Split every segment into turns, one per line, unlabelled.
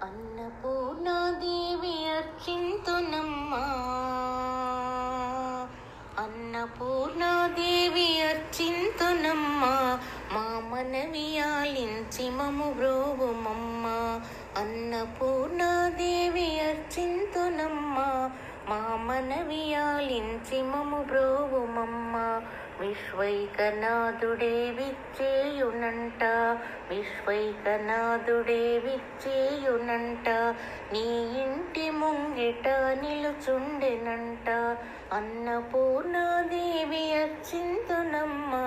అన్నపూర్ణాదేవి అర్చింతునమ్మా, అన్నపూర్ణాదేవి అర్చింతునమ్మా, మా మనవి ఆలించి మము బ్రోవుమమ్మా. అన్నపూర్ణాదేవి అర్చింతునమ్మా, మా మనవి ఆలించి మము బ్రోవుమమ్మా. విశ్వైకనాథుడే విచ్చేయునంట, విశ్వైకనాథుడే విచ్చేయునంట, నీ ఇంటి ముంగిట నిలుచుండెనంట. అన్నపూర్ణాదేవి అర్చింతునమ్మా,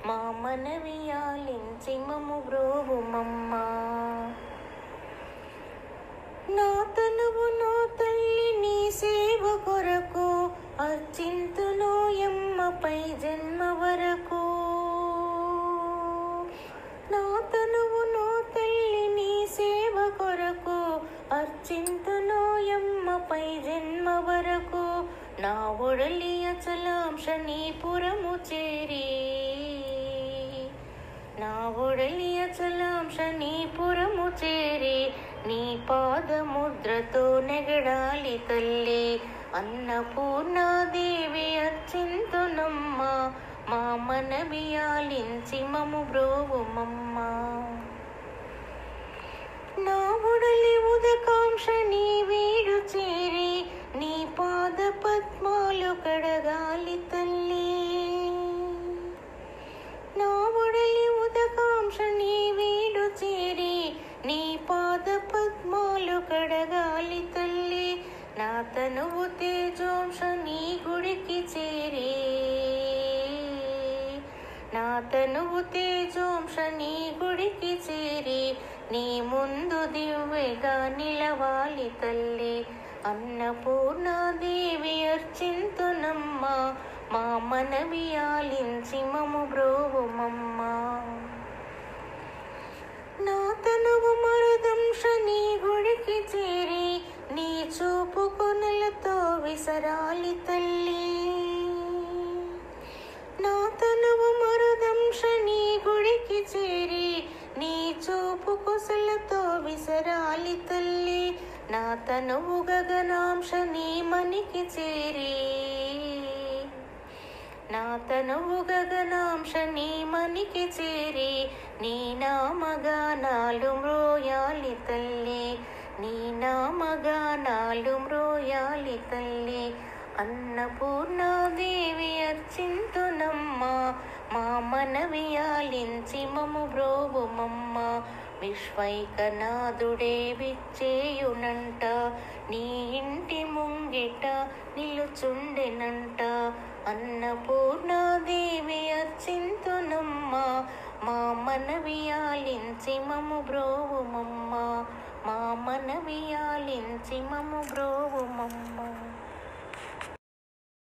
మా మనవి ఆలించి మము బ్రోవుమమ్మా. నా తనువు నా తల్లి నీ సేవ కొరకు అర్చింతునోయమ్మపై జన్మ వరకు. నా తనువు నా తల్లి నీ సేవ కొరకు అర్చింతునోయమ్మపై జన్మ వరకు. నా ఒడలి అచలాంశ నీ పురము చేరి, నా ఒడలి అచలాంశ నీ పురము చేరి, నీ పాదముద్రతో నెగడాలి తల్లి. అన్నపూర్ణాదేవి అర్చింతునమ్మా, మా మనవి ఆలించి మము బ్రోవుమమ్మా. నా ఒడలి ఉదకాంక్ష నీ వీడు చేరి, నీ పాద పద్మాలు కడగాలి తల్లి. నా ఒడలి ఉదకాంక్ష నీ వీడు చేరి, నీ పాద పద్మాలు కడగాలి తల్లి. నా తనువు తేజోంశ నీ గుడికి చేరి, నా తనువు తేజోంశ నీ గుడికి చేరి, నీ ముందు దివ్వెగా నిలవాలి తల్లి. అన్నపూర్ణాదేవి అర్చింతునమ్మా, మా మనవి ఆలించి మము బ్రోవుమమ్మా. నా తనువు మరుదంశ నీ గుడికి చేరి, నీ చూపు కొనలతో విసరాలి తల్లి. నా తనువు మరుదంశ నీ గుడికి చేరి, నీ చూపు కొసలతో విసరాలి తల్లి. నా తనువు గగనాంశ నీ మనికి చేరి, నా తనువు గగనాంశ నీ మనికి చేరి, నీ నామగానాలు మ్రోయాలి తల్లి, నీ నామగానాలు మ్రోయాలి తల్లి. అన్నపూర్ణాదేవి అర్చింతునమ్మా, మా మనవి ఆలించి మము బ్రోవుమమ్మా. విశ్వైకనాథుడే విచ్చేయునంట, నీ ఇంటి ముంగిట నిలుచుండెనంట. అన్నపూర్ణాదేవి అర్చింతునమ్మా, మా మనవి ఆలించి మము బ్రోవుమమ్మా, మా మనవి ఆలించి మము